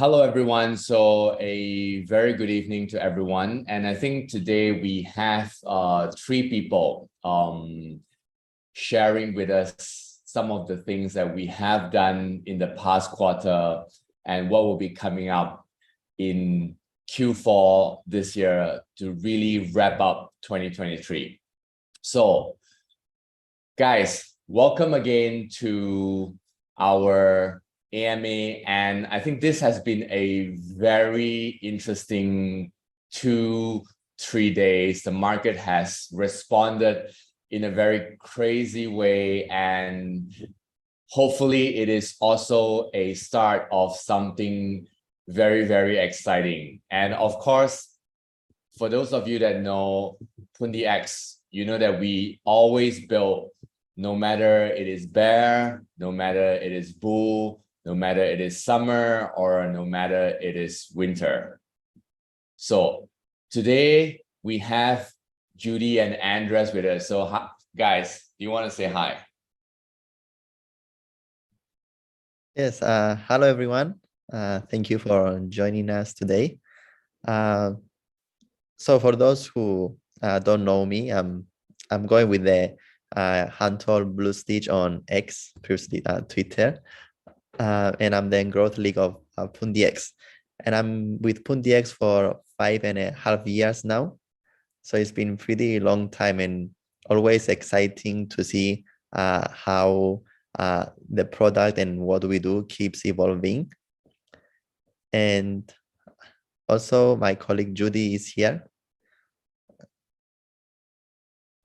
Hello, everyone. So a very good evening to everyone. And I think today we have three people sharing with us some of the things that we have done in the past quarter and what will be coming up in Q4 this year to really wrap up 2023. So, guys, welcome again to our AMA, and I think this has been a very interesting 2-3 days. The market has responded in a very crazy way, and hopefully it is also a start of something very, very exciting. And of course, for those of you that know Pundi X, you know that we always build, no matter it is bear, no matter it is bull, no matter it is summer, or no matter it is winter. So today we have Judy and Andres with us. So guys, do you want to say hi? Yes, hello everyone. Thank you for joining us today. So for those who don't know me, I'm going with the Hunter Blue Stitch on X, previously Twitter, and I'm the growth league of Pundi X, and I'm with Pundi X for 5.5 years now. So it's been pretty long time and always exciting to see how the product and what we do keeps evolving. And also my colleague Judy is here.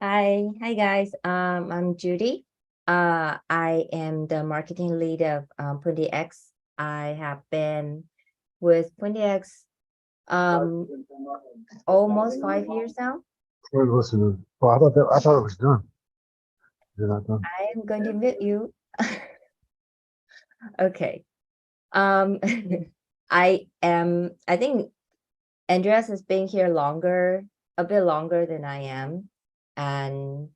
Hi guys. I'm Judy. I am the marketing lead of Pundi X. I have been with Pundi X almost 5 years now. Oh, I thought it was done. Is it not done? I am going to mute you. Okay. I think Andreas has been here a bit longer than I am, and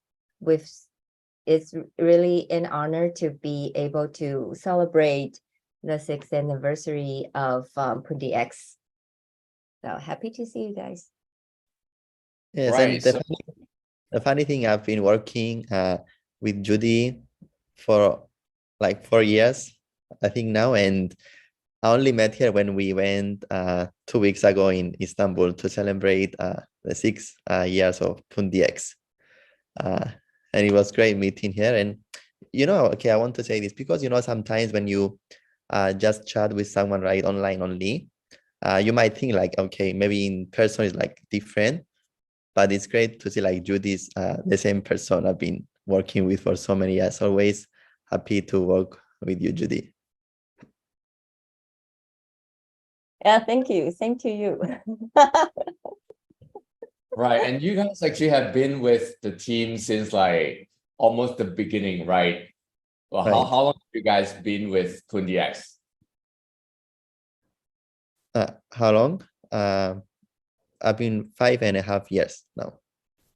it's really an honor to be able to celebrate the 6th anniversary of Pundi X. So happy to see you guys. Yes, Right, and the funny thing, I've been working with Judy for like 4 years, I think now, and I only met her when we went 2 weeks ago in Istanbul to celebrate the 6 years of Pundi X. And it was great meeting her. And okay, I want to say this because sometimes when you just chat with someone, right, online only, you might think like, okay, maybe in person is like different, but it's great to see like Judy's the same person I've been working with for so many years. Always happy to work with you, Judy. Yeah, thank you. Same to you. right. And you guys actually have been with the team since like almost the beginning, right? Well, Right. how long have you guys been with Pundi X? How long? I've been 5.5 years now.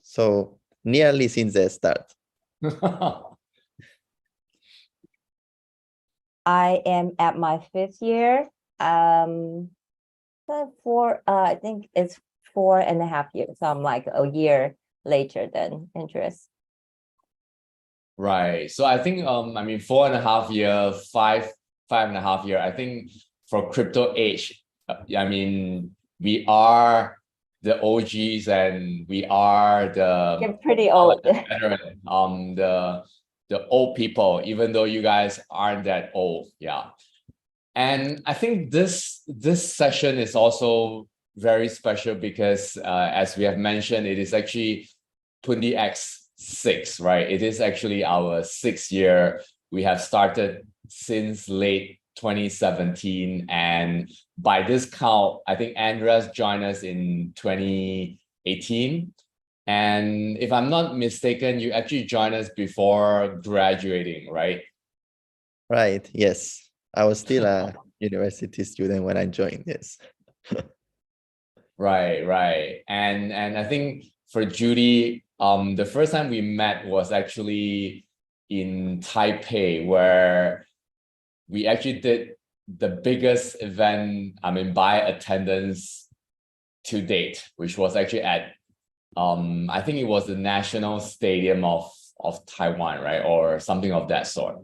So nearly since the start. I am at my 5th year. I think it's 4.5 years. So I'm like a year later than Andres. Right. So I think 4.5 year, 5.5 year. I think for crypto age, we are the OGs and we are You're pretty old. veteran, the old people, even though you guys aren't that old. Yeah. And I think this session is also very special because as we have mentioned, it is actually Pundi X 6, right? It is actually our 6th year. We have started since late 2017, and by this count, I think Andres joined us in 2018. And if I'm not mistaken, you actually joined us before graduating, right? Right. Yes. I was still a university student when I joined. Yes. Right. And I think for Judy, the first time we met was actually in Taipei, where we actually did the biggest event, by attendance to date, which was actually at I think it was the National Stadium of Taiwan, right? Or something of that sort.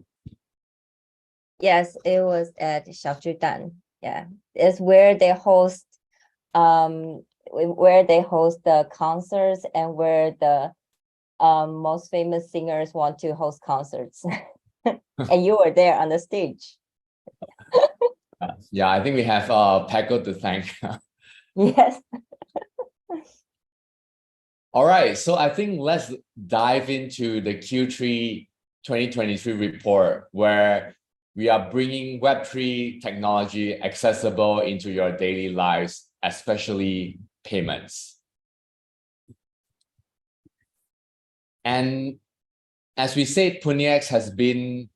Yes, it was at Xiaojudan. Yeah, it's where they host the concerts and where the most famous singers want to host concerts. And you were there on the stage. Yeah, I think we have Paco to thank. Yes. All right, so I think let's dive into the Q3 2023 report, where we are bringing Web3 technology accessible into your daily lives, especially payments. And as we said, PundiX has been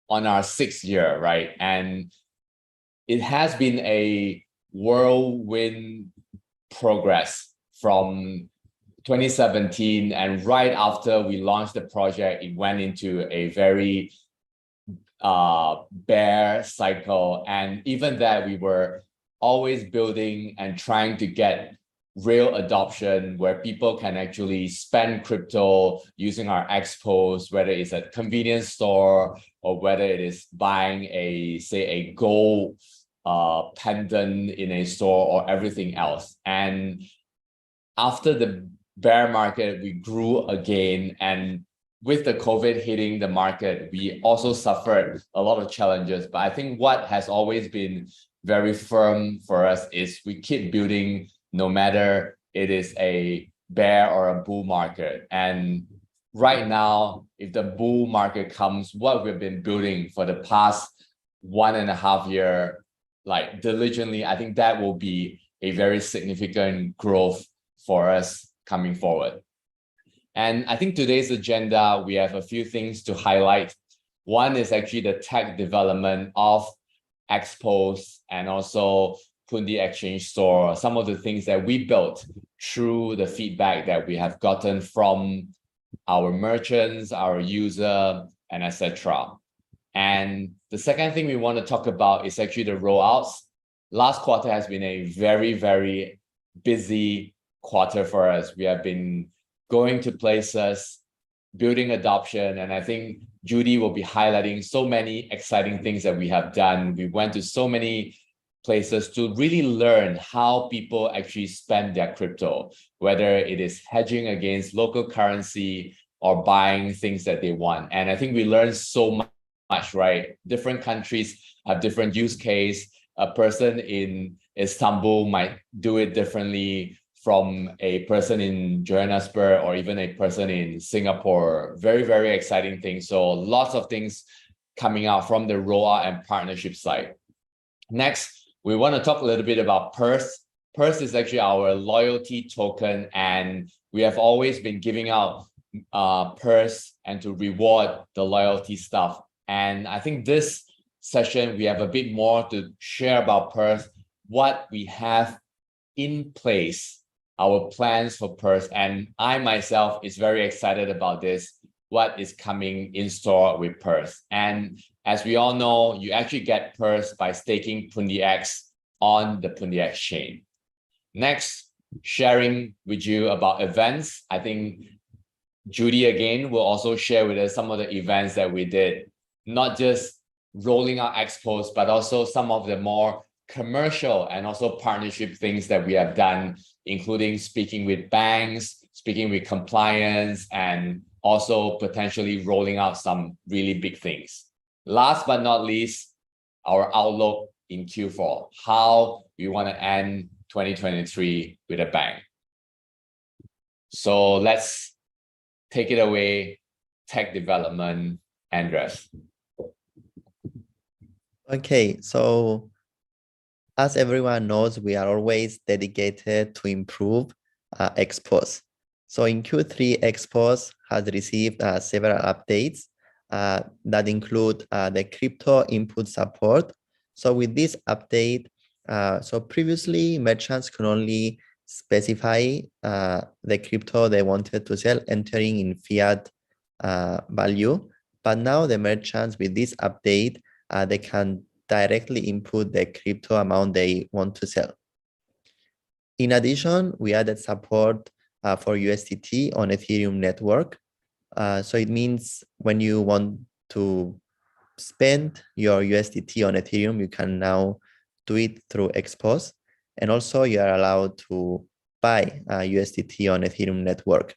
on our 6th year, right? And it has been a whirlwind progress from 2017, and right after we launched the project, it went into a very bear cycle. And even that, we were always building and trying to get real adoption where people can actually spend crypto using our expos, whether it's a convenience store or whether it is buying a gold pendant in a store or everything else. And after the bear market, we grew again, and with the COVID hitting the market, we also suffered a lot of challenges. But I think what has always been very firm for us is we keep building no matter it is a bear or a bull market. And right now, if the bull market comes, what we've been building for the past 1.5 years, like diligently, I think that will be a very significant growth for us coming forward. And I think today's agenda, we have a few things to highlight. One is actually the tech development of expos and also Pundi Exchange Store, some of the things that we built through the feedback that we have gotten from our merchants, our user, and etc. And the second thing we want to talk about is actually the rollouts. Last quarter has been a very, very busy quarter for us. We have been going to places, building adoption, and I think Judy will be highlighting so many exciting things that we have done. We went to so many places to really learn how people actually spend their crypto, whether it is hedging against local currency or buying things that they want. And I think we learned so much, right? Different countries have different use case. A person in Istanbul might do it differently from a person in Johannesburg or even a person in Singapore. Very, very exciting things. So lots of things coming out from the rollout and partnership side. Next, we want to talk a little bit about Purse. Purse is actually our loyalty token, and we have always been giving out Purse and to reward the loyalty stuff. And I think this session, we have a bit more to share about Purse, what we have in place, our plans for Purse. And I myself is very excited about this, what is coming in store with Purse. And as we all know, you actually get Purse by staking PundiX on the PundiX chain. Next, sharing with you about events. I think Judy again will also share with us some of the events that we did, not just rolling out expos, but also some of the more commercial and also partnership things that we have done, including speaking with banks, speaking with compliance, and also potentially rolling out some really big things. Last but not least, our outlook in Q4, how we want to end 2023 with a bang. So let's take it away, tech development, Andres. Okay, so as everyone knows, we are always dedicated to improve expos. So in Q3, expos has received several updates that include the crypto input support. So with this update, so previously merchants could only specify the crypto they wanted to sell, entering in fiat value. But now the merchants with this update, they can directly input the crypto amount they want to sell. In addition, we added support for USDT on Ethereum network. So it means when you want to spend your USDT on Ethereum, you can now do it through Expose. And also you are allowed to buy USDT on Ethereum network.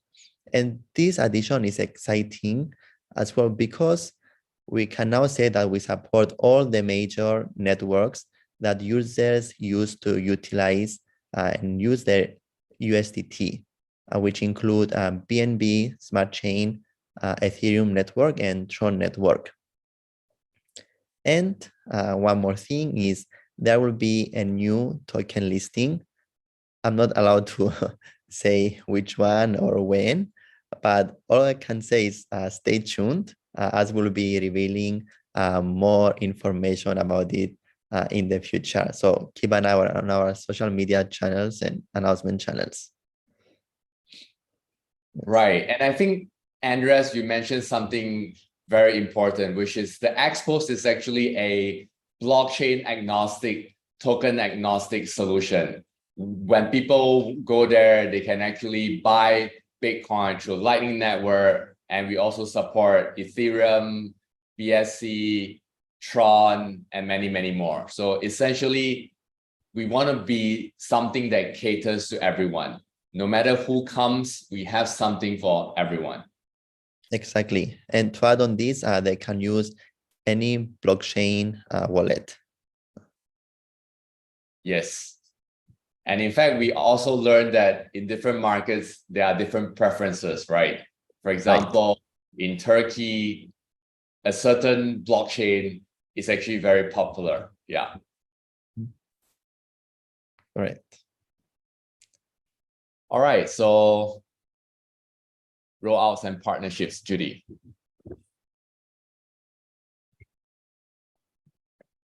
And this addition is exciting as well because we can now say that we support all the major networks that users use to utilize and use their USDT, which include BNB, Smart Chain, Ethereum network, and Tron network. And one more thing is there will be a new token listing. I'm not allowed to say which one or when, but all I can say is stay tuned as we'll be revealing more information about it in the future. So keep an eye on our social media channels and announcement channels. Right. And I think, Andres, you mentioned something very important, which is the Expose is actually a blockchain agnostic, token agnostic solution. When people go there, they can actually buy Bitcoin through Lightning Network, and we also support Ethereum, BSC, Tron, and many, many more. So essentially, we want to be something that caters to everyone. No matter who comes, we have something for everyone. Exactly. And to add on this, they can use any blockchain wallet. Yes. And in fact, we also learned that in different markets, there are different preferences, right? For example, in Turkey, a certain blockchain is actually very popular. Yeah. Right. All right. So rollouts and partnerships, Judy.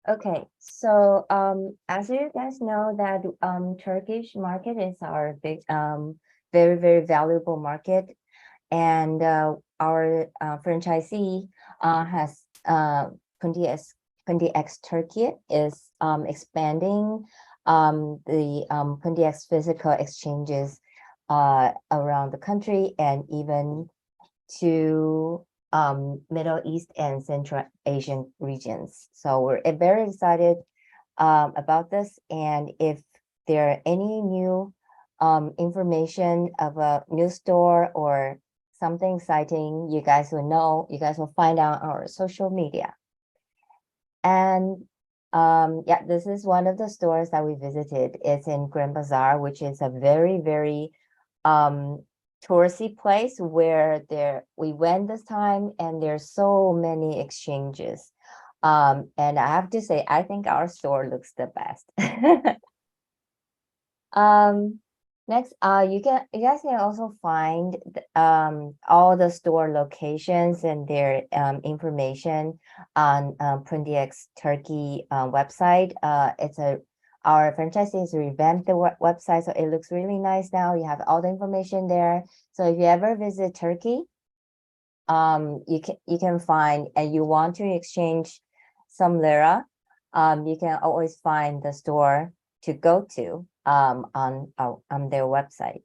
Okay, so as you guys know that Turkish market is our big very, very valuable market, and our franchisee has Pundi X Turkey is expanding the Pundi X physical exchanges around the country and even to Middle East and Central Asian regions. So we're very excited about this. And if there are any new information of a new store or something exciting, you guys will know, you guys will find out on our social media. And yeah, this is one of the stores that we visited. It's in Grand Bazaar, which is a very, very touristy place where we went this time and there's so many exchanges. And I have to say, I think our store looks the best. Next, you guys can also find all the store locations and their information on Pundi X Turkey website. Our franchisees revamped the website, so it looks really nice now. You have all the information there. So if you ever visit Turkey, you can find, and you want to exchange some lira, you can always find the store to go to on their website.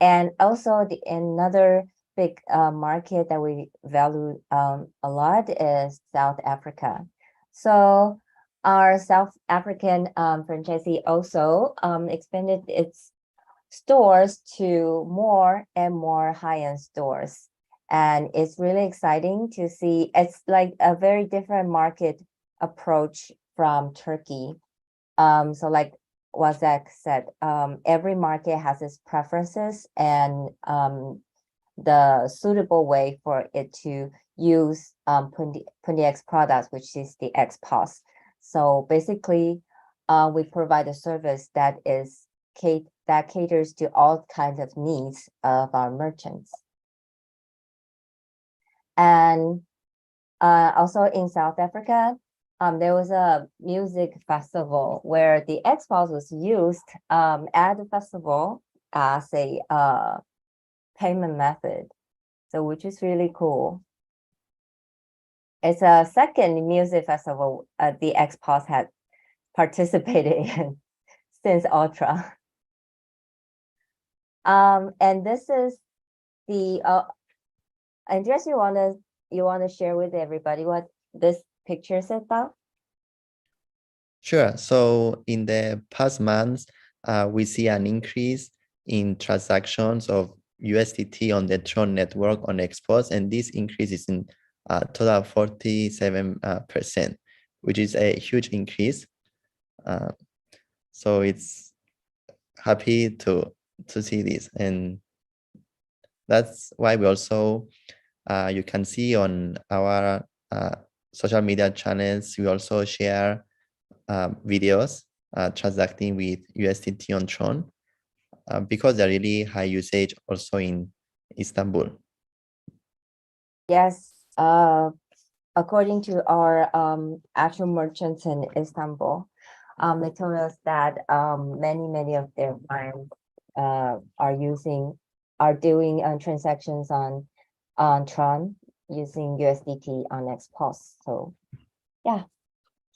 And also another big market that we value a lot is South Africa. So our South African franchisee also expanded its stores to more and more high-end stores. And it's really exciting to see. It's like a very different market approach from Turkey. So like what Zach said, every market has its preferences and the suitable way for it to use Pundi X products, which is the XPOS. So basically, we provide a service that caters to all kinds of needs of our merchants. And also in South Africa, there was a music festival where the XPOS was used at the festival as a payment method, so which is really cool. It's a second music festival the XPOS had participated in since Ultra. And this is the Andreas, you wanna share with everybody what this picture is about? Sure. So in the past months, we see an increase in transactions of USDT on the Tron network on XPOS, and this increase is in total 47%, which is a huge increase. So it's happy to see this, and that's why we also you can see on our social media channels, we also share videos transacting with USDT on Tron because they're really high usage also in Istanbul. Yes, according to our actual merchants in Istanbul, they told us that many of their clients are doing transactions on Tron using USDT on XPOS. So yeah,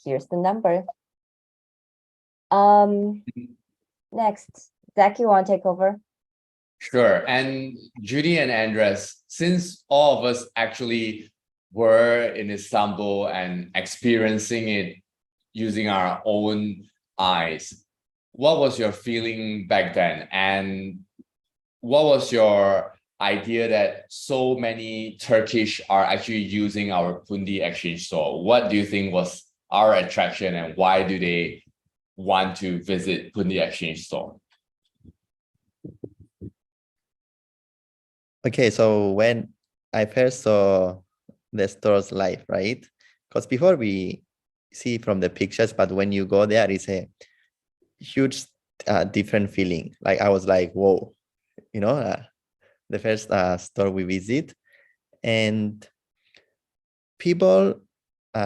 here's the number. Next, Zach, you want to take over? Sure. And Judy and Andres, since all of us actually were in Istanbul and experiencing it using our own eyes, what was your feeling back then? And what was your idea that so many Turkish are actually using our Pundi exchange store? What do you think was our attraction, and why do they want to visit Pundi exchange store? Okay, so when I first saw the stores live, right? Because before we see from the pictures, but when you go there, it's a huge different feeling. Like I was like, whoa, you know, the first store we visit, and people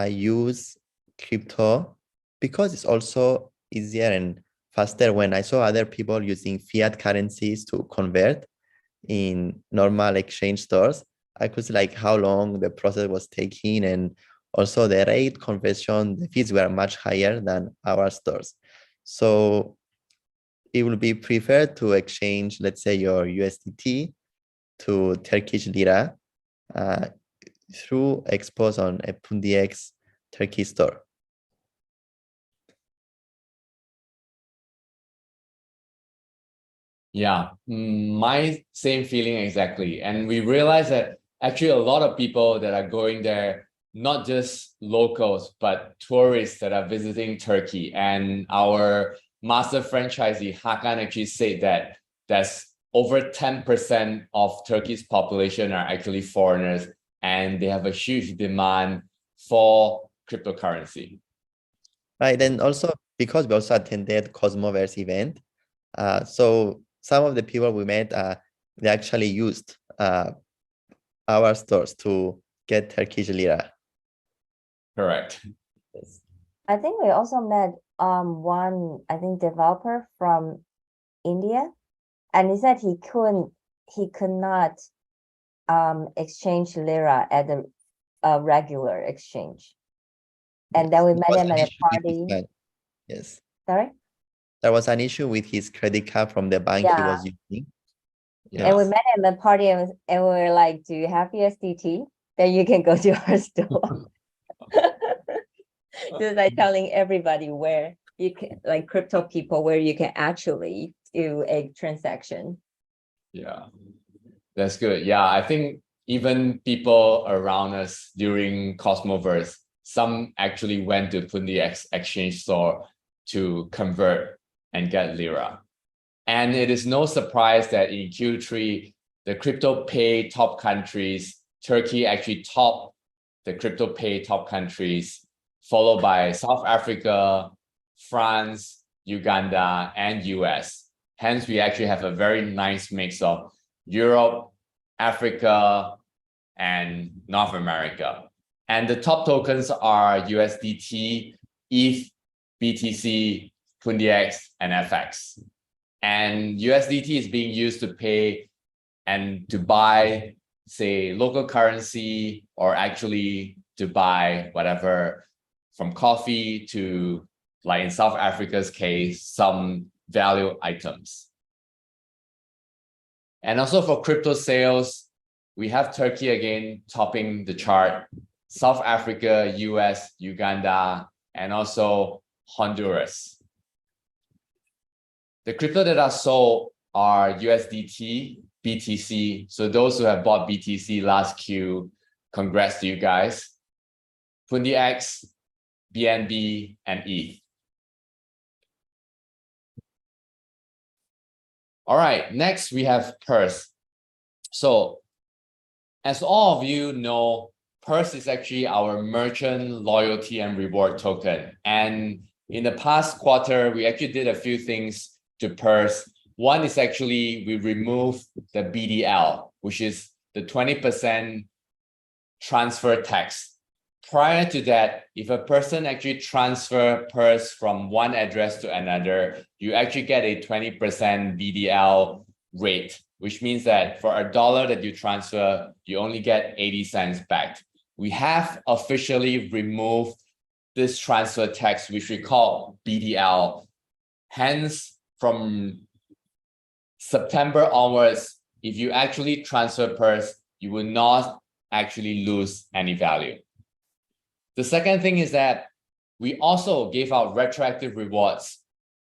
use crypto because it's also easier and faster. When I saw other people using fiat currencies to convert in normal exchange stores, I could see like how long the process was taking, and also the rate conversion, the fees were much higher than our stores. So it will be preferred to exchange, let's say, your USDT to Turkish lira through XPOS on a PundiX Turkey store. Yeah, my same feeling exactly. And we realized that actually a lot of people that are going there, not just locals, but tourists that are visiting Turkey. And our master franchisee, Hakan, actually said that there's over 10% of Turkey's population are actually foreigners, and they have a huge demand for cryptocurrency. Right, and also because we also attended Cosmoverse event, so some of the people we met, they actually used our stores to get Turkish lira. Correct. Yes. I think we also met one, I think, developer from India, and he said he could not exchange lira at a regular exchange. And then we met him at a party. Yes. Sorry? There was an issue with his credit card from the bank he was using. Yeah. And we met him at a party, and we were like, do you have USDT? Then you can go to our store. Just like telling everybody where you can, like crypto people, where you can actually do a transaction. Yeah, that's good. Yeah, I think even people around us during Cosmoverse, some actually went to Pundi exchange store to convert and get lira. And it is no surprise that in Q3, the crypto pay top countries, Turkey actually topped the crypto pay top countries, followed by South Africa, France, Uganda, and US. Hence, we actually have a very nice mix of Europe, Africa, and North America. And the top tokens are USDT, ETH, BTC, PundiX, and FX. And USDT is being used to pay and to buy, say, local currency, or actually to buy whatever, from coffee to, like in South Africa's case, some value items. And also for crypto sales, we have Turkey again topping the chart, South Africa, US, Uganda, and also Honduras. The crypto that are sold are USDT, BTC. So those who have bought BTC last Q, congrats to you guys. Pundi X, BNB, and ETH. All right, next we have Purse. So as all of you know, Purse is actually our merchant loyalty and reward token. And in the past quarter, we actually did a few things to Purse. One is actually we removed the BDL, which is the 20% transfer tax. Prior to that, if a person actually transfer Purse from one address to another, you actually get a 20% BDL rate, which means that for $1 that you transfer, you only get 80 cents back. We have officially removed this transfer tax, which we call BDL. Hence, from September onwards, if you actually transfer Purse, you will not actually lose any value. The second thing is that we also gave out retroactive rewards.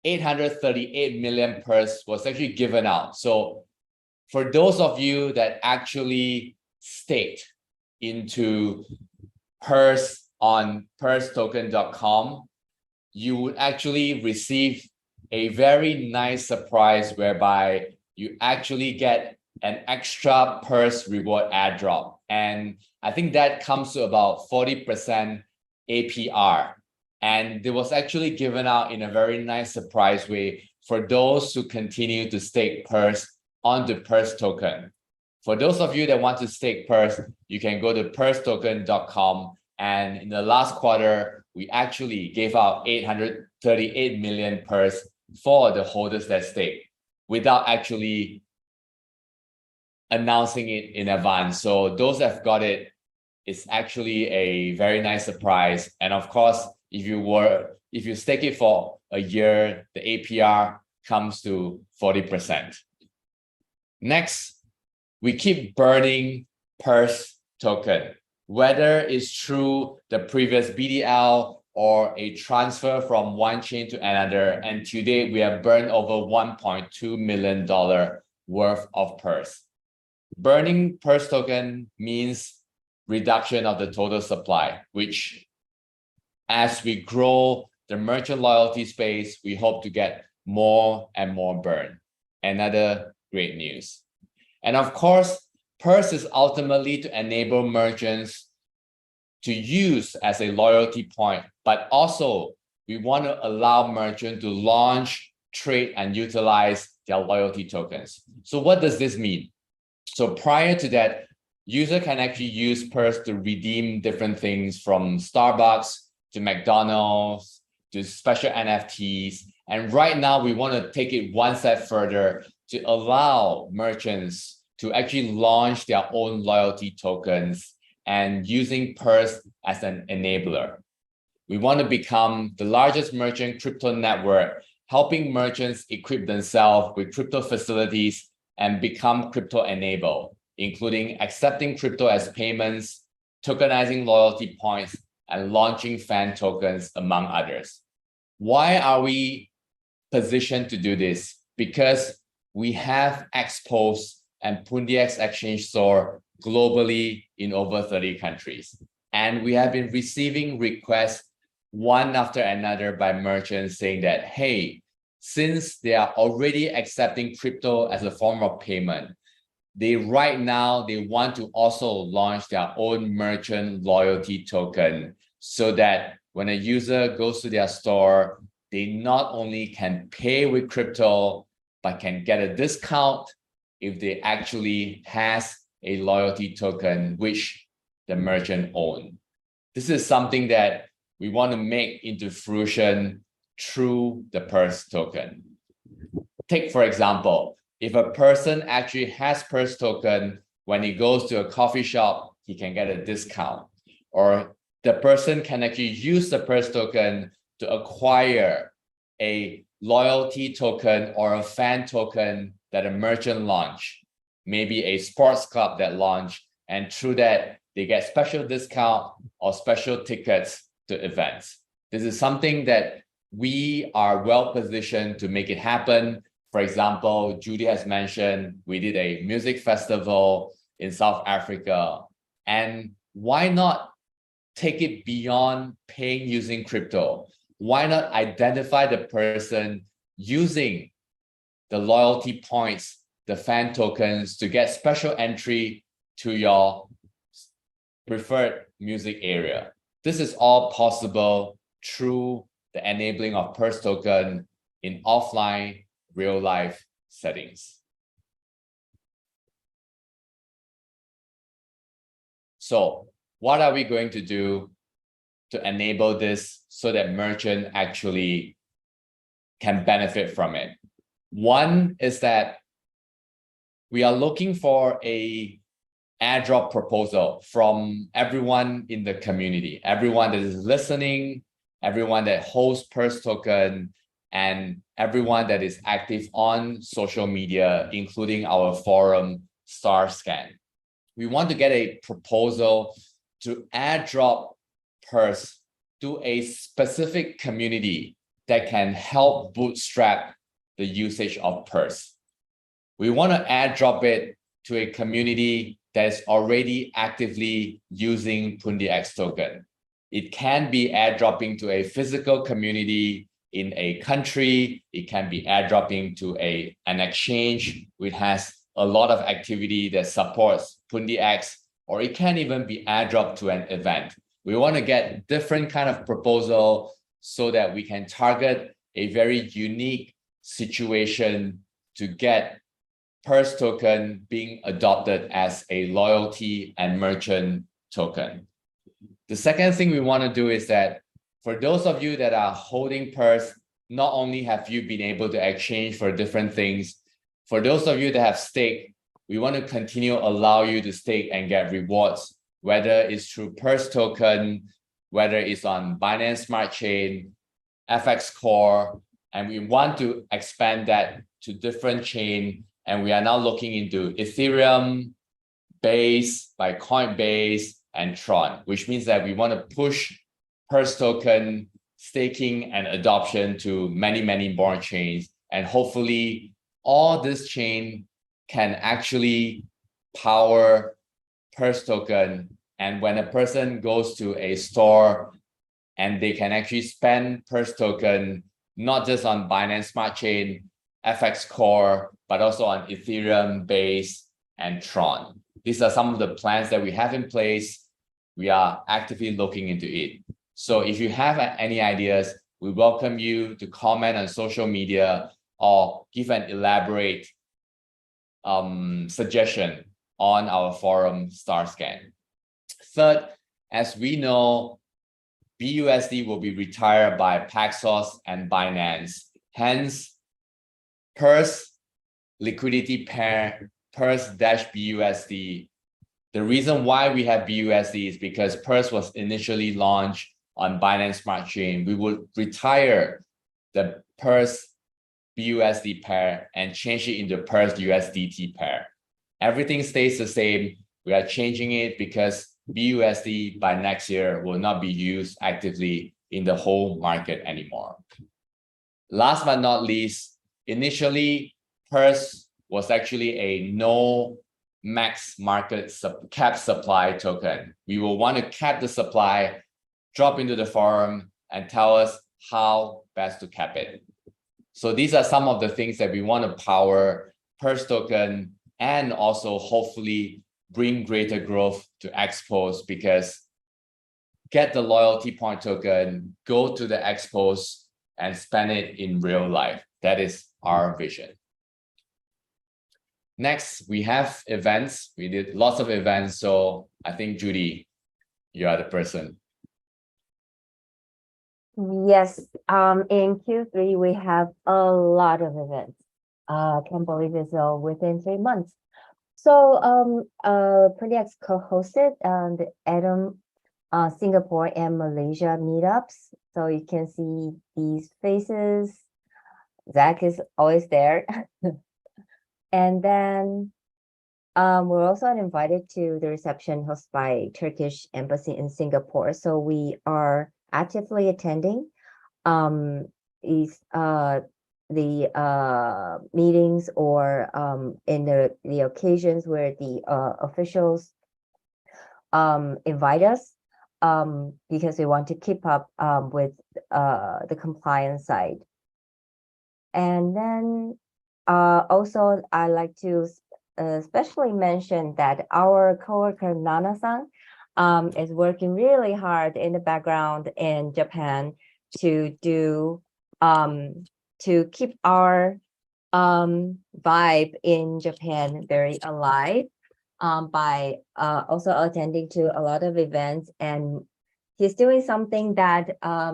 838 million Purse was actually given out. So for those of you that actually staked into Purse on pursetoken.com, you would actually receive a very nice surprise whereby you actually get an extra Purse reward airdrop. And I think that comes to about 40% APR. And it was actually given out in a very nice surprise way for those who continue to stake Purse on the Purse token. For those of you that want to stake Purse, you can go to pursetoken.com. And in the last quarter, we actually gave out 838 million Purse for the holders that stake without actually announcing it in advance. So those that have got it, it's actually a very nice surprise. And of course, if you stake it for a year, the APR comes to 40%. Next, we keep burning Purse token, whether it's through the previous BDL or a transfer from one chain to another. And today we have burned over $1.2 million worth of Purse. Burning Purse token means reduction of the total supply, which as we grow the merchant loyalty space, we hope to get more and more burn. Another great news. And of course, Purse is ultimately to enable merchants to use as a loyalty point, but also we want to allow merchants to launch, trade, and utilize their loyalty tokens. So what does this mean? So prior to that, user can actually use Purse to redeem different things from Starbucks to McDonald's to special NFTs. And right now we want to take it one step further to allow merchants to actually launch their own loyalty tokens and using Purse as an enabler. We want to become the largest merchant crypto network, helping merchants equip themselves with crypto facilities and become crypto enabled, including accepting crypto as payments, tokenizing loyalty points, and launching fan tokens, among others. Why are we positioned to do this? Because we have Xpose and Pundi X exchange store globally in over 30 countries. And we have been receiving requests one after another by merchants saying that, hey, since they are already accepting crypto as a form of payment, right now they want to also launch their own merchant loyalty token so that when a user goes to their store, they not only can pay with crypto, but can get a discount if they actually has a loyalty token which the merchant owns. This is something that we want to make into fruition through the Purse token. Take, for example, if a person actually has Purse token, when he goes to a coffee shop, he can get a discount. or the person can actually use the Purse token to acquire a loyalty token or a fan token that a merchant launch, maybe a sports club that launch, and through that, they get special discount or special tickets to events. This is something that we are well positioned to make it happen. For example, Judy has mentioned we did a music festival in South Africa. And why not take it beyond paying using crypto? Why not identify the person using the loyalty points, the fan tokens, to get special entry to your preferred music area? This is all possible through the enabling of Purse token in offline, real life settings. So what are we going to do to enable this so that merchant actually can benefit from it? One is that we are looking for a airdrop proposal from everyone in the community, everyone that is listening, everyone that holds Purse token, and everyone that is active on social media, including our forum StarScan. We want to get a proposal to airdrop Purse to a specific community that can help bootstrap the usage of Purse. We want to airdrop it to a community that is already actively using Pundi X token. It can be airdropping to a physical community in a country. It can be airdropping to an exchange which has a lot of activity that supports Pundi X, or it can even be airdropped to an event. We want to get different kind of proposal so that we can target a very unique situation to get Purse token being adopted as a loyalty and merchant token. The second thing we want to do is that for those of you that are holding Purse, not only have you been able to exchange for different things, for those of you that have staked, we want to continue allow you to stake and get rewards, whether it's through Purse token, whether it's on Binance Smart Chain, FX Core, and we want to expand that to different chain. And we are now looking into Ethereum, Base by Coinbase, and Tron, which means that we want to push Purse token staking and adoption to many, many more chains. And hopefully all this chain can actually power Purse token. And when a person goes to a store and they can actually spend Purse token, not just on Binance Smart Chain, FX Core, but also on Ethereum, Base, and Tron. These are some of the plans that we have in place. We are actively looking into it. So if you have any ideas, we welcome you to comment on social media or give an elaborate suggestion on our forum StarScan. Third, as we know, BUSD will be retired by Paxos and Binance. Hence, Purse liquidity pair, Purse-BUSD. The reason why we have BUSD is because Purse was initially launched on Binance Smart Chain. We will retire the Purse BUSD pair and change it into Purse USDT pair. Everything stays the same. We are changing it because BUSD by next year will not be used actively in the whole market anymore. Last but not least, initially, Purse was actually a no max market cap supply token. We will want to cap the supply, drop into the forum, and tell us how best to cap it. So these are some of the things that we want to power Purse token and also hopefully bring greater growth to expos, because get the loyalty point token, go to the expos and spend it in real life. That is our vision. Next, we have events. We did lots of events. So I think, Judy, you are the person. Yes, in Q3, we have a lot of events. Can't believe it's all within 3 months. So, Pundi X co-hosted the Atom Singapore and Malaysia meetups. So you can see these faces. Zach is always there. And then we're also invited to the reception hosted by Turkish Embassy in Singapore. So we are actively attending these the meetings or in the occasions where the officials invite us because we want to keep up with the compliance side. And then also I like to especially mention that our coworker Nana-san is working really hard in the background in Japan to do to keep our vibe in Japan very alive by also attending to a lot of events, and he's doing something that I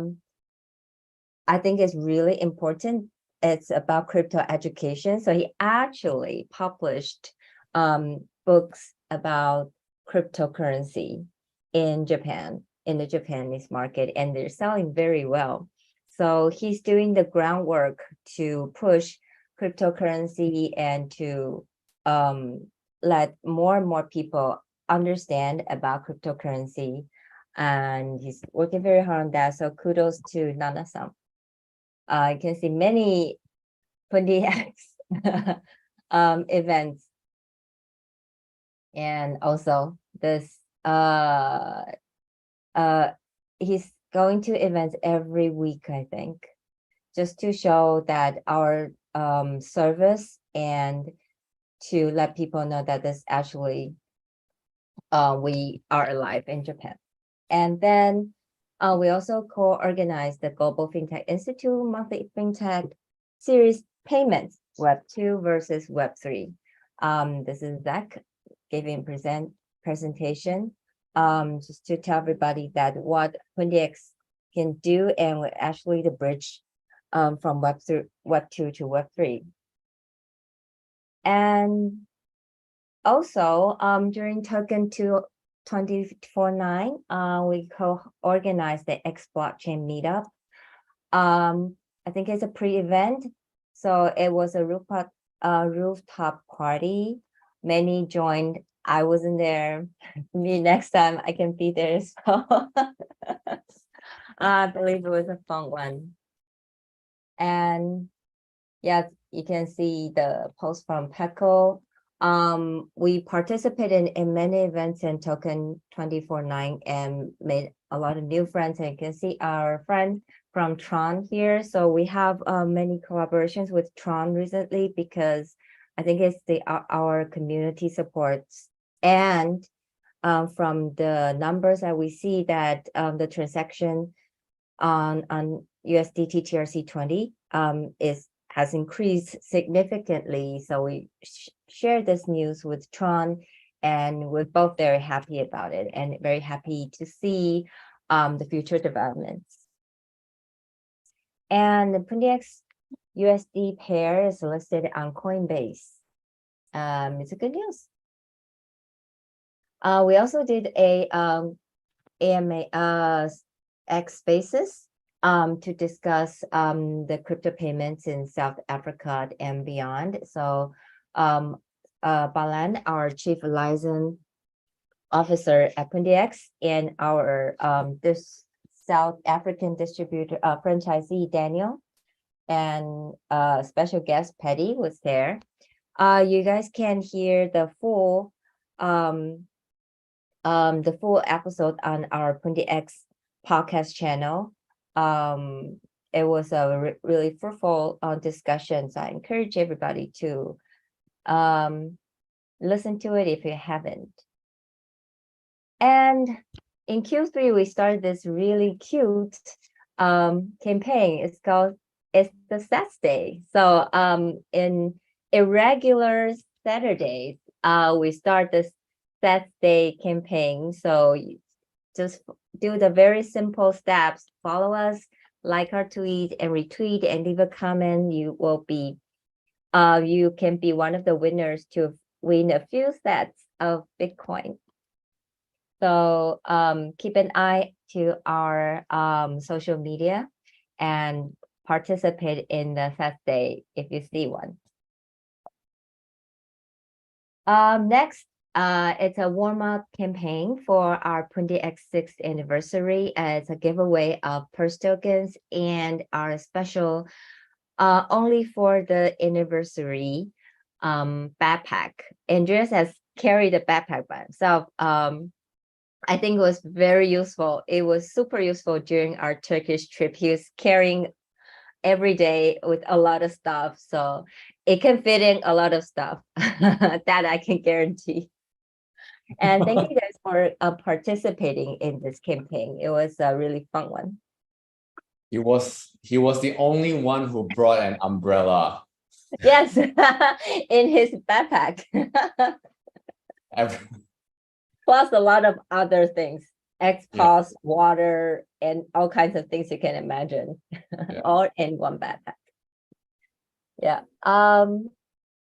think is really important. It's about crypto education. So he actually published books about cryptocurrency in Japan, in the Japanese market, and they're selling very well. So he's doing the groundwork to push cryptocurrency and to let more and more people understand about cryptocurrency. And he's working very hard on that. So kudos to Nana-san. You can see many Pundi events, and also this he's going to events every week, I think, just to show that our service and to let people know that this actually we are alive in Japan. And then we also co-organized the Global FinTech Institute monthly FinTech series payments, Web 2 versus Web 3. This is Zach giving presentation just to tell everybody that what PundiX can do and actually the bridge from Web 2 to Web 3. And also during Token 24/9, we co-organized the X blockchain meetup. I think it's a pre-event, so it was a rooftop party. Many joined. I wasn't there. Me next time I can be there as well. I believe it was a fun one. And yeah, you can see the post from Pecco. We participated in many events in Token 24/9 and made a lot of new friends. And you can see our friend from Tron here. So we have many collaborations with Tron recently because I think it's our community supports. And from the numbers that we see that the transaction on USDT TRC20 has increased significantly. So we shared this news with Tron, and we're both very happy about it and very happy to see the future developments. And the PundiX USD pair is listed on Coinbase. It's a good news. We also did a AMA X Spaces to discuss the crypto payments in South Africa and beyond. So Balan, our Chief Liaison Officer at PundiX, and our this South African distributor franchisee Daniel, and special guest Petty was there. You guys can hear the full episode on our PundiX podcast channel. It was a really fruitful discussion, so I encourage everybody to listen to it if you haven't. And in Q3 we started this really cute campaign. It's called It's the Sats Day. So in irregular Saturdays we start this Sats Day campaign. So you just do the very simple steps. Follow us, like our tweet, and retweet, and leave a comment. You will be, you can be one of the winners to win a few sets of Bitcoin. So keep an eye to our social media and participate in the fest day if you see one. Next, it's a warm-up campaign for our Pundi X 6th anniversary. It's a giveaway of purse tokens and our special only for the anniversary backpack. Andreas has carried the backpack by himself. I think it was very useful. It was super useful during our Turkish trip. He was carrying every day with a lot of stuff. So it can fit in a lot of stuff that I can guarantee. And thank you guys for participating in this campaign. It was a really fun one. He was the only one who brought an umbrella. Yes, in his backpack. Every- Plus a lot of other things, exhaust, water, and all kinds of things you can imagine, all in one backpack. Yeah.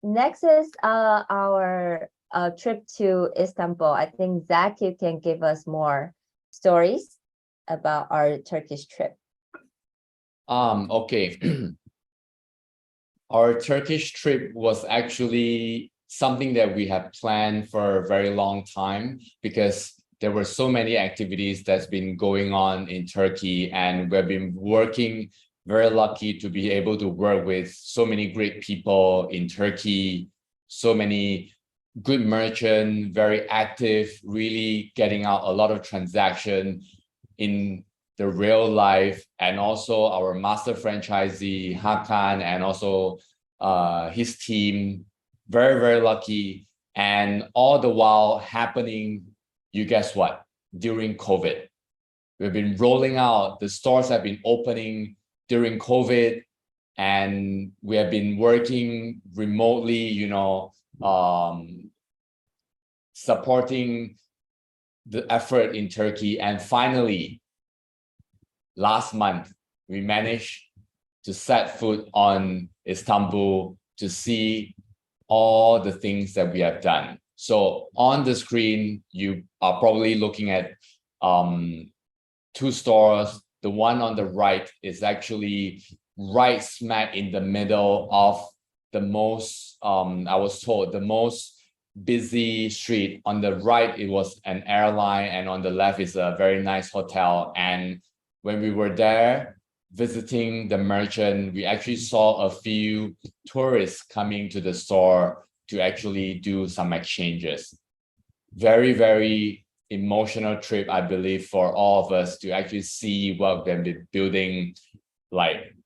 Next is our trip to Istanbul. I think Zach, you can give us more stories about our Turkish trip. Okay. Our Turkish trip was actually something that we have planned for a very long time because there were so many activities that's been going on in Turkey, and we've been working, very lucky to be able to work with so many great people in Turkey, so many good merchant, very active, really getting out a lot of transaction in the real life, and also our master franchisee Hakan and also his team, very, very lucky. And all the while happening, you guess what, during COVID. We've been rolling out, the stores have been opening during COVID, and we have been working remotely, you know, supporting the effort in Turkey. And finally, last month, we managed to set foot on Istanbul to see all the things that we have done. So on the screen, you are probably looking at two stores. The one on the right is actually right smack in the middle of the most, I was told, the most busy street. On the right, it was an airline, and on the left is a very nice hotel. And when we were there visiting the merchant, we actually saw a few tourists coming to the store to actually do some exchanges. Very, very emotional trip, I believe, for all of us to actually see what they've been building like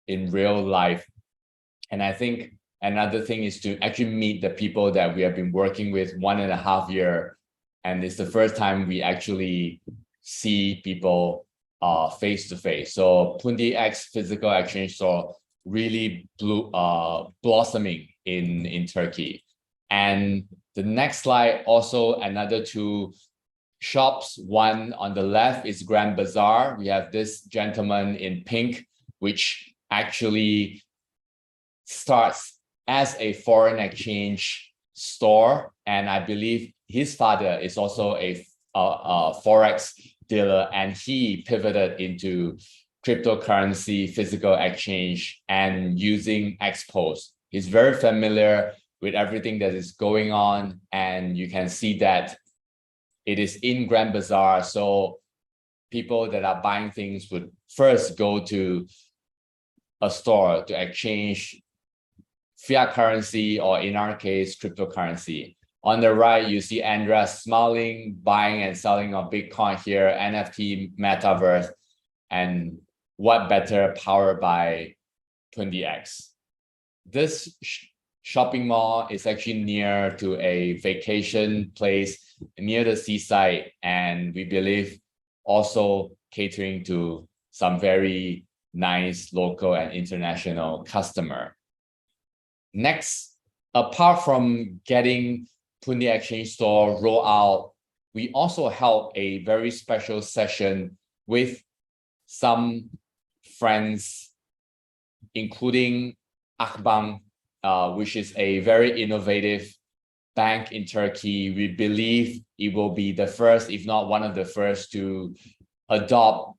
in real life. And I think another thing is to actually meet the people that we have been working with 1.5 years. And it's the first time we actually see people face to face. So Pundi X physical exchange store really blossoming in Turkey. And the next slide, also another two shops. One on the left is Grand Bazaar. We have this gentleman in pink, which actually starts as a foreign exchange store. And I believe his father is also a Forex dealer, and he pivoted into cryptocurrency, physical exchange, and using expos. He's very familiar with everything that is going on, and you can see that it is in Grand Bazaar. So people that are buying things would first go to a store to exchange fiat currency, or in our case, cryptocurrency. On the right, you see Andreas smiling, buying and selling of Bitcoin here, NFT, metaverse, and what better powered by Pundi X. This shopping mall is actually near to a vacation place near the seaside, and we believe also catering to some very nice local and international customer. Next, apart from getting Pundi Exchange Store roll out, we also held a very special session with some friends, including Akbang, which is a very innovative bank in Turkey. We believe it will be the first, if not one of the first, to adopt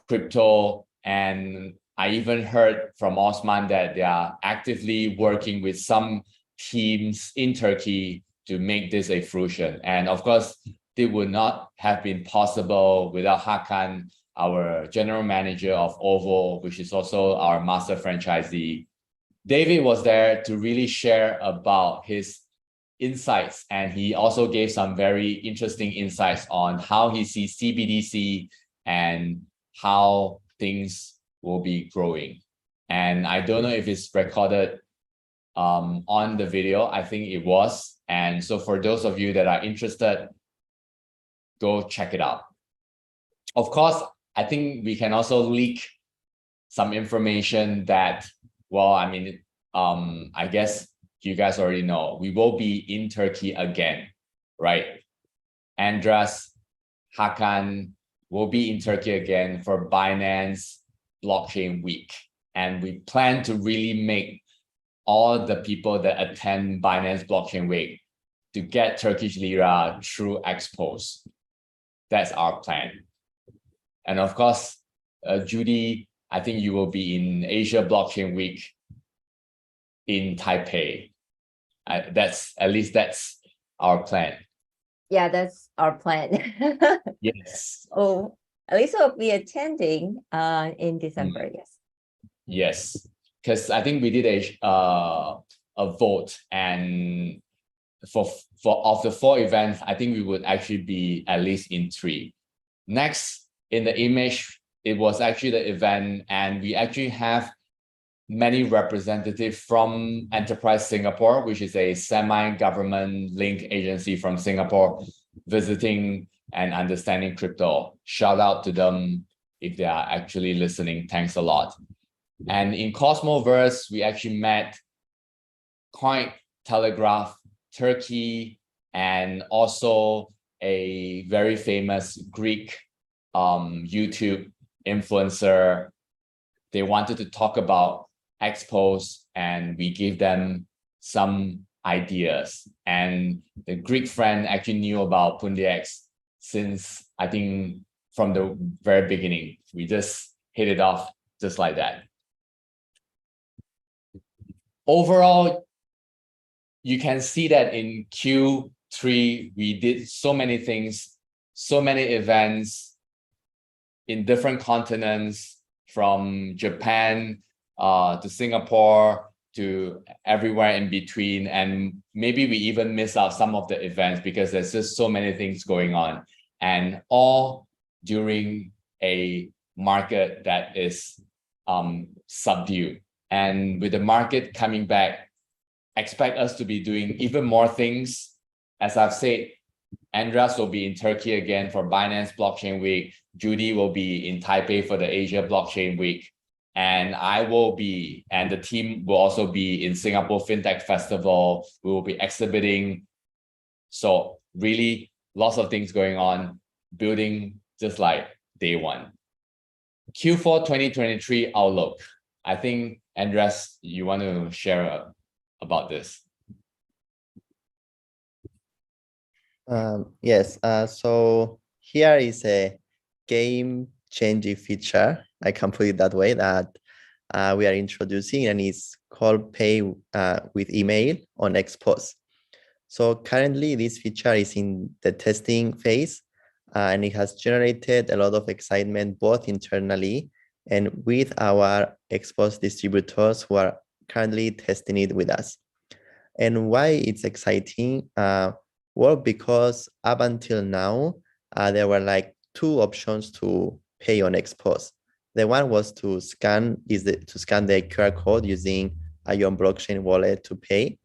crypto. And I even heard from Osman that they are actively working with some teams in Turkey to make this a fruition. And of course, it would not have been possible without Hakan, our general manager of OVO, which is also our master franchisee. David was there to really share about his insights, and he also gave some very interesting insights on how he sees CBDC and how things will be growing. And I don't know if it's recorded on the video. I think it was. And so for those of you that are interested, go check it out. Of course, I think we can also leak some information that, well, I mean, I guess you guys already know, we will be in Turkey again, right? Andras, Hakan will be in Turkey again for Binance Blockchain Week. And we plan to really make all the people that attend Binance Blockchain Week to get Turkish lira through expos. That's our plan. And of course, Judy, I think you will be in Asia Blockchain Week in Taipei. That's our plan. Yeah, that's our plan. Yes. Oh, at least I'll be attending in December. Yes. Yes, because I think we did a vote, and for of the 4 events, I think we would actually be at least in 3. Next in the image, it was actually the event, and we actually have many representatives from Enterprise Singapore, which is a semi-government link agency from Singapore, visiting and understanding crypto. Shout out to them if they are actually listening. Thanks a lot. And in Cosmoverse, we actually met Cointelegraph Turkey and also a very famous Greek YouTube influencer. They wanted to talk about expos, and we gave them some ideas. And the Greek friend actually knew about Pundi X since, I think, from the very beginning. We just hit it off just like that. Overall, you can see that in Q3, we did so many things, so many events in different continents, from Japan to Singapore to everywhere in between. And maybe we even miss out some of the events because there's just so many things going on, and all during a market that is subdued. And with the market coming back, expect us to be doing even more things. As I've said, Andras will be in Turkey again for Binance Blockchain Week. Judy will be in Taipei for the Asia Blockchain Week. And I will be, and the team will also be in Singapore FinTech Festival. We will be exhibiting. So really lots of things going on, building just like day one. Q4 2023 outlook. I think, Andras, you want to share about this? Yes, so here is a game-changing feature, I can put it that way, that we are introducing, and it's called Pay with Email on Expos. So currently this feature is in the testing phase, and it has generated a lot of excitement both internally and with our Expos distributors who are currently testing it with us. And why it's exciting? Well, because up until now, there were like 2 options to pay on Expos. The one was to scan the QR code using your blockchain wallet to pay.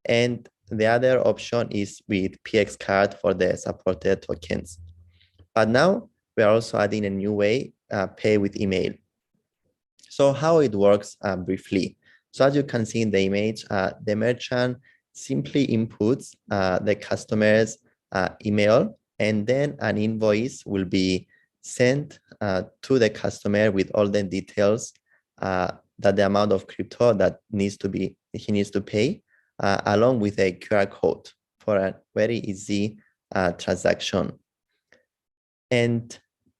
And the other option is with PX card for the supported tokens. But now we are also adding a new way, pay with email. So how it works briefly. So as you can see in the image, the merchant simply inputs the customer's email, and then an invoice will be sent to the customer with all the details that the amount of crypto that he needs to pay, along with a QR code. for a very easy transaction. And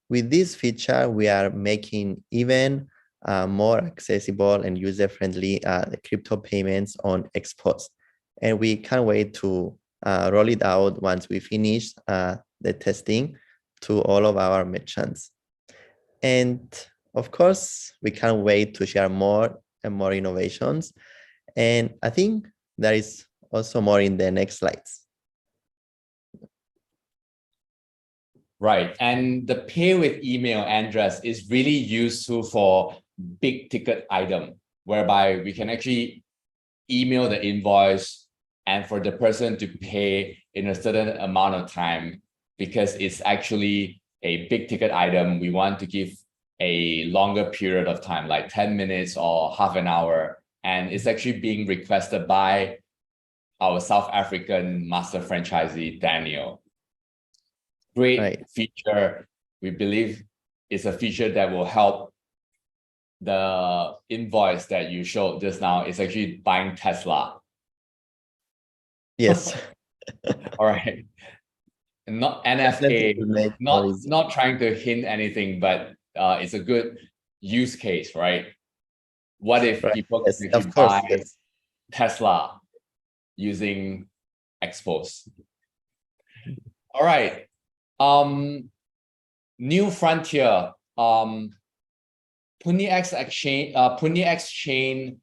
with this feature, we are making even more accessible and user-friendly crypto payments on Xpost. And we can't wait to roll it out once we finish the testing to all of our merchants. And of course, we can't wait to share more and more innovations. And I think there is also more in the next slides. Right. And the pay with email address is really useful for big ticket item, whereby we can actually email the invoice and for the person to pay in a certain amount of time, because it's actually a big ticket item. We want to give a longer period of time, like 10 minutes or half an hour. And it's actually being requested by our South African master franchisee, Daniel. Great feature. We believe it's a feature that will help the invoice that you showed just now. Is actually buying Tesla. Yes. All right. Not NFA, not trying to hint anything, but it's a good use case, right? What if people can actually buy Tesla using Xpost? All right. New frontier. Pundi X chain.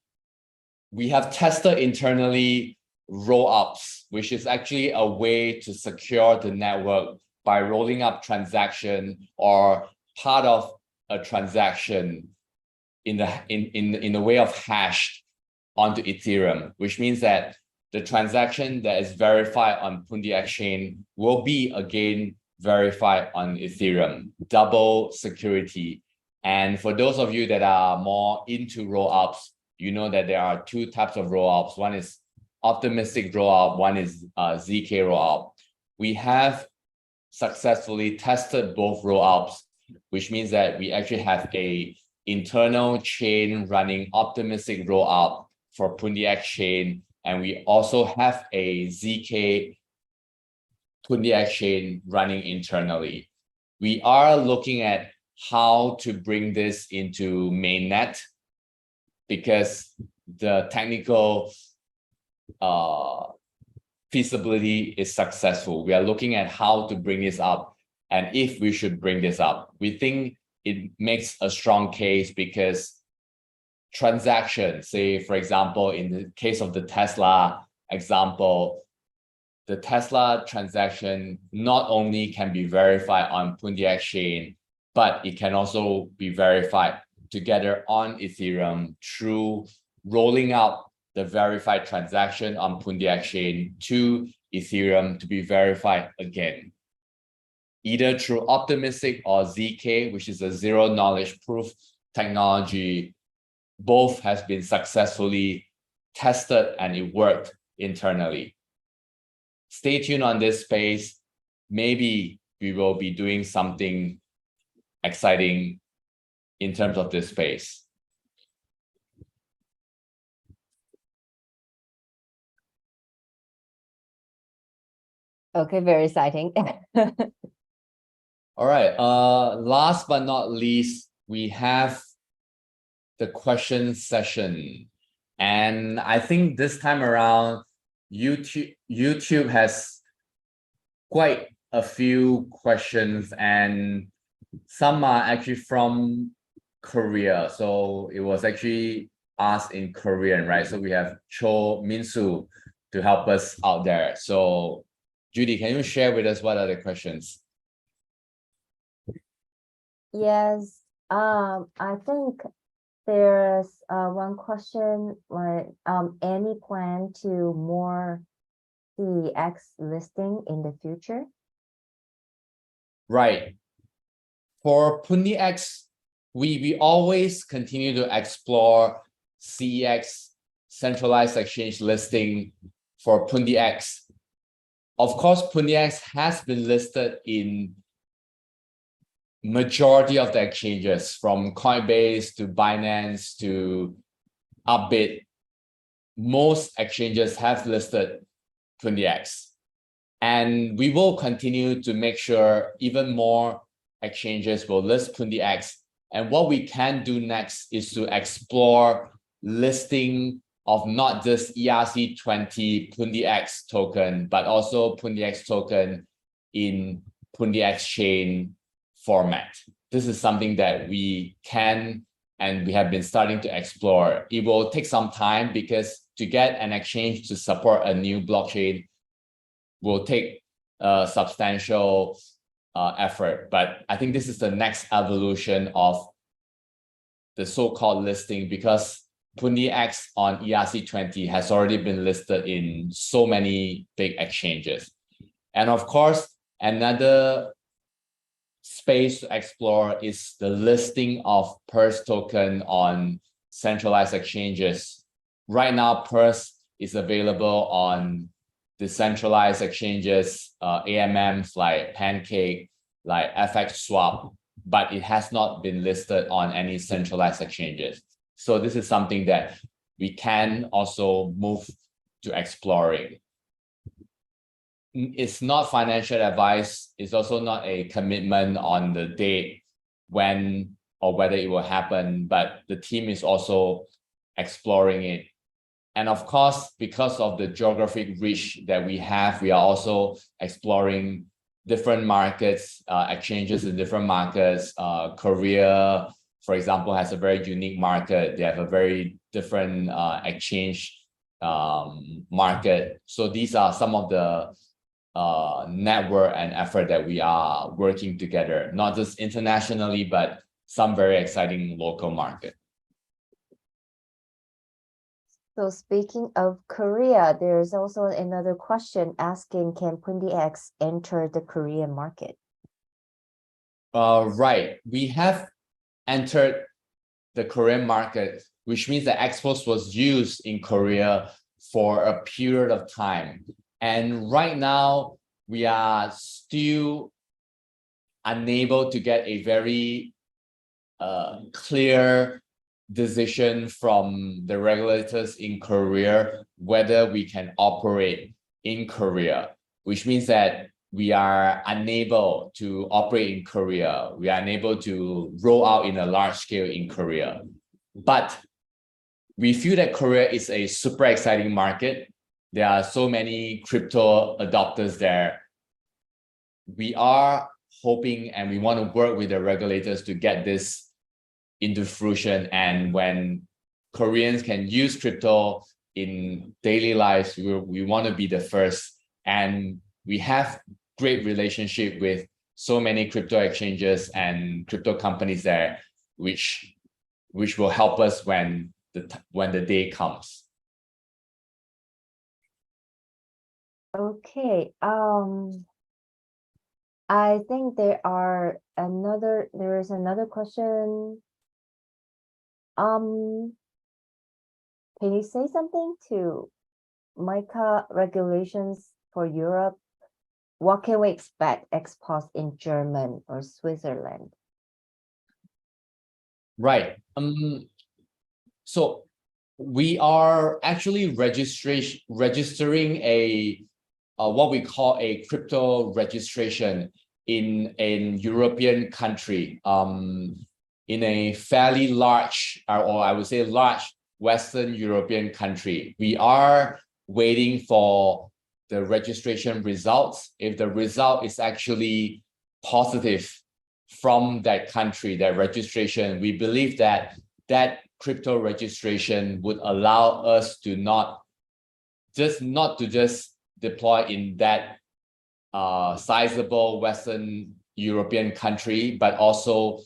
We have tested internally roll-ups, which is actually a way to secure the network by rolling up transaction or part of a transaction in the way of hashed onto Ethereum, which means that the transaction that is verified on Pundi X chain will be again verified on Ethereum, double security. And for those of you that are more into roll-ups, you know that there are two types of roll-ups. One is optimistic roll-up, one is ZK roll-up. We have successfully tested both roll-ups, which means that we actually have a internal chain running optimistic roll-up for Pundi X chain, and we also have a ZK Pundi X chain running internally. We are looking at how to bring this into mainnet, because the technical feasibility is successful. We are looking at how to bring this up and if we should bring this up. We think it makes a strong case because transactions, say, for example, in the case of the Tesla example, the Tesla transaction not only can be verified on Pundi X chain, but it can also be verified together on Ethereum through rolling out the verified transaction on Pundi X chain to Ethereum to be verified again, either through optimistic or ZK, which is a zero knowledge proof technology. Both has been successfully tested and it worked internally. Stay tuned on this space. Maybe we will be doing something exciting in terms of this space. Okay, very exciting. All right. Last but not least, we have the question session. And I think this time around, YouTube has quite a few questions, and some are actually from Korea. So it was actually asked in Korean, right? So we have Cho Minsu to help us out there. So Judy, can you share with us what are the questions? Yes, I think there's one question like any plan to more CX listing in the future? Right. For Pundi X, we always continue to explore CEX, centralized exchange listing for Pundi X. Of course, Pundi X has been listed in majority of the exchanges, from Coinbase to Binance to Upbit. Most exchanges have listed Pundi X. And we will continue to make sure even more exchanges will list Pundi X. And what we can do next is to explore listing of not just ERC20 Pundi X token, but also Pundi X token in Pundi X chain format. This is something that we can and we have been starting to explore. It will take some time because to get an exchange to support a new blockchain will take a substantial effort. But I think this is the next evolution of the so-called listing, because Pundi X on ERC20 has already been listed in so many big exchanges. And of course, another space to explore is the listing of Purse token on centralized exchanges. Right now, Purse is available on decentralized exchanges, AMMs like Pancake, like FX Swap, but it has not been listed on any centralized exchanges. So this is something that we can also move to exploring. It's not financial advice. It's also not a commitment on the date when or whether it will happen, but the team is also exploring it. And of course, because of the geographic reach that we have, we are also exploring different markets, exchanges in different markets. Korea, for example, has a very unique market. They have a very different exchange market. So these are some of the network and effort that we are working together, not just internationally, but some very exciting local market. So speaking of Korea, there's also another question asking, can Pundi X enter the Korean market? Right. We have entered the Korean market, which means that Xpos was used in Korea for a period of time. And right now, we are still unable to get a very clear decision from the regulators in Korea whether we can operate in Korea, which means that we are unable to operate in Korea. We are unable to roll out in a large scale in Korea. But we feel that Korea is a super exciting market. There are so many crypto adopters there. We are hoping and we want to work with the regulators to get this into fruition. And when Koreans can use crypto in daily lives, we want to be the first. And we have great relationship with so many crypto exchanges and crypto companies there, which will help us when the day comes. Okay. I think there is another question. Can you say something to MiCA regulations for Europe? What can we expect Xpos in Germany or Switzerland? Right. So we are actually registering a what we call a crypto registration in a European country, in a fairly large, or I would say large Western European country. We are waiting for the registration results. If the result is actually positive from that country, that registration, we believe that that crypto registration would allow us to not just deploy in that sizable Western European country, but also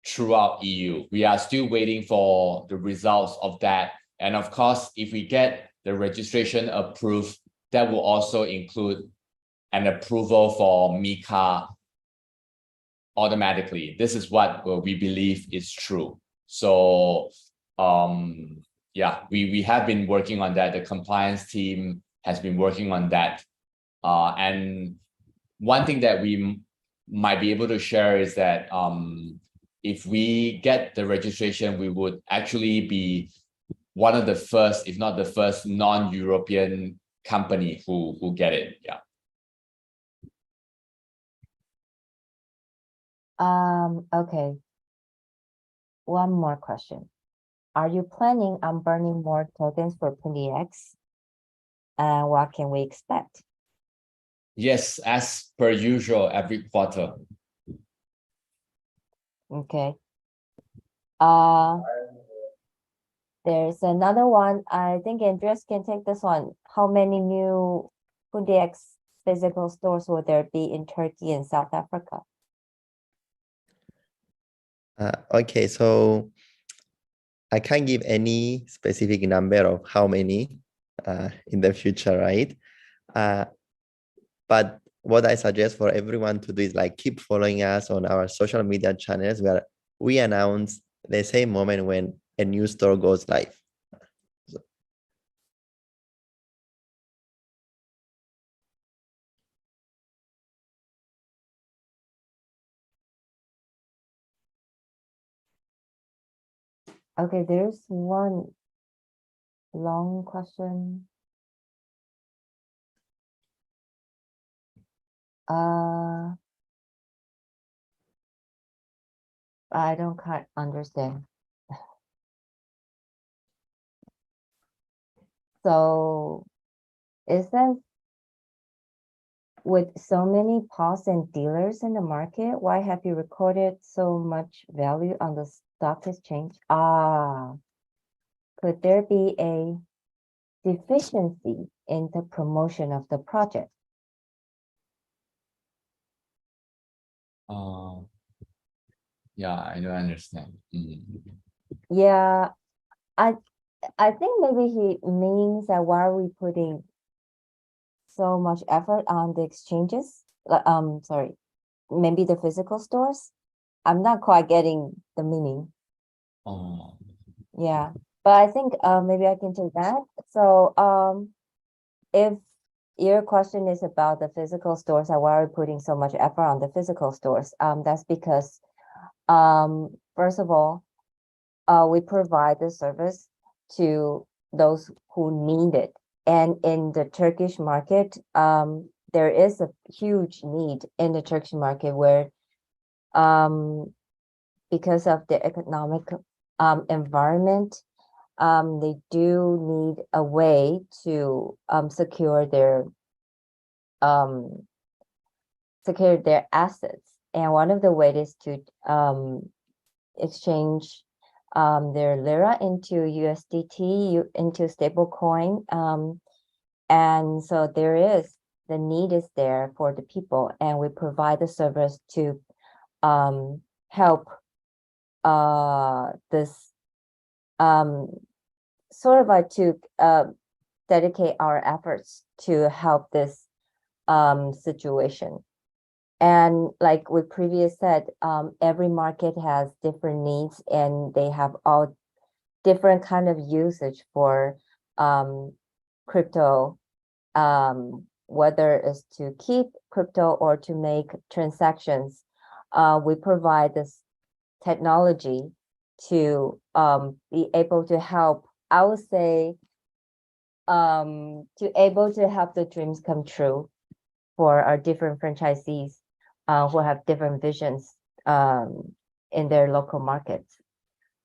throughout EU. We are still waiting for the results of that. And of course, if we get the registration approved, that will also include an approval for MiCA automatically. This is what we believe is true. So yeah, we have been working on that. The compliance team has been working on that. And one thing that we might be able to share is that if we get the registration, we would actually be one of the first, if not the first, non-European company who get it. Yeah. Okay. One more question. Are you planning on burning more tokens for Pundi X? And what can we expect? Yes, as per usual, every quarter. Okay. There's another one. I think Andreas can take this one. How many new Pundi X physical stores will there be in Turkey and South Africa? Okay, so I can't give any specific number of how many in the future, right? But what I suggest for everyone to do is like keep following us on our social media channels where we announce the same moment when a new store goes live. Okay, there's one long question. I don't quite understand. So it says with so many POS and dealers in the market, why have you recorded so much value on the stock exchange? Could there be a deficiency in the promotion of the project? Yeah, I don't understand. Yeah, I think maybe he means that why are we putting so much effort on the exchanges? Sorry, maybe the physical stores. I'm not quite getting the meaning. Oh, Yeah, but I think maybe I can take that. So if your question is about the physical stores and why are we putting so much effort on the physical stores, that's because first of all, we provide the service to those who need it. And in the Turkish market, there is a huge need in the Turkish market where because of the economic environment, they do need a way to secure their assets. And one of the ways is to exchange their lira into USDT, into stable coin. And so the need is there for the people, and we provide the service to help this sort of like to dedicate our efforts to help this situation. And like we previously said, every market has different needs and they have all different kind of usage for crypto, whether it's to keep crypto or to make transactions. We provide this technology to be able to help, I would say, to able to help the dreams come true for our different franchisees who have different visions in their local markets.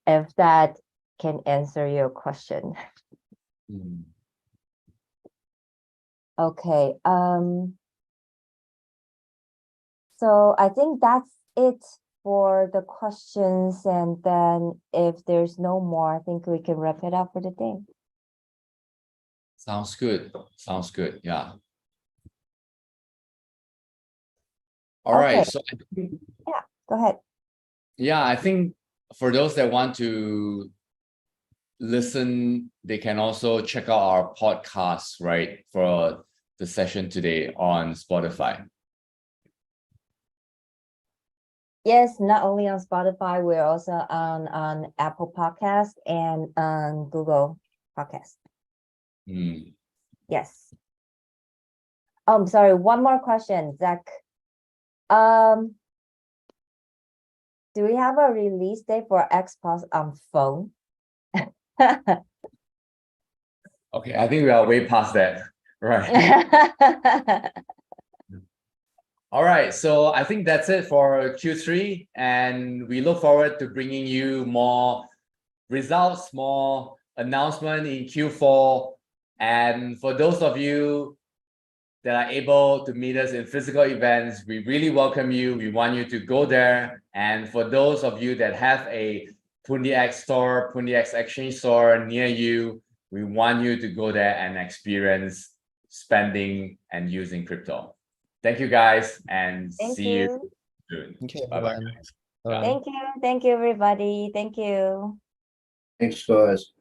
If that can answer your question. Okay. So I think that's it for the questions. And then if there's no more, I think we can wrap it up for the day. sounds good. Sounds good. Yeah. All right. Okay. So Yeah, go ahead. yeah, I think for those that want to listen, they can also check out our podcast, right, for the session today on Spotify. Yes, not only on Spotify, we're also on Apple Podcast and on Google Podcast. Yes. I'm sorry, one more question, Zach. Do we have a release date for Xbox on phone? Okay, I think we are way past that. Right. All right, so I think that's it for Q3, and we look forward to bringing you more results, more announcement in Q4. And for those of you that are able to meet us in physical events, we really welcome you. We want you to go there. And for those of you that have a Pundi X store, Pundi X exchange store near you, we want you to go there and experience spending and using crypto. Thank you guys, and Thank see you you. soon. Okay, Bye-bye. everyone. Yeah. Thank you. Thank you, everybody. Thank you. Thanks, guys.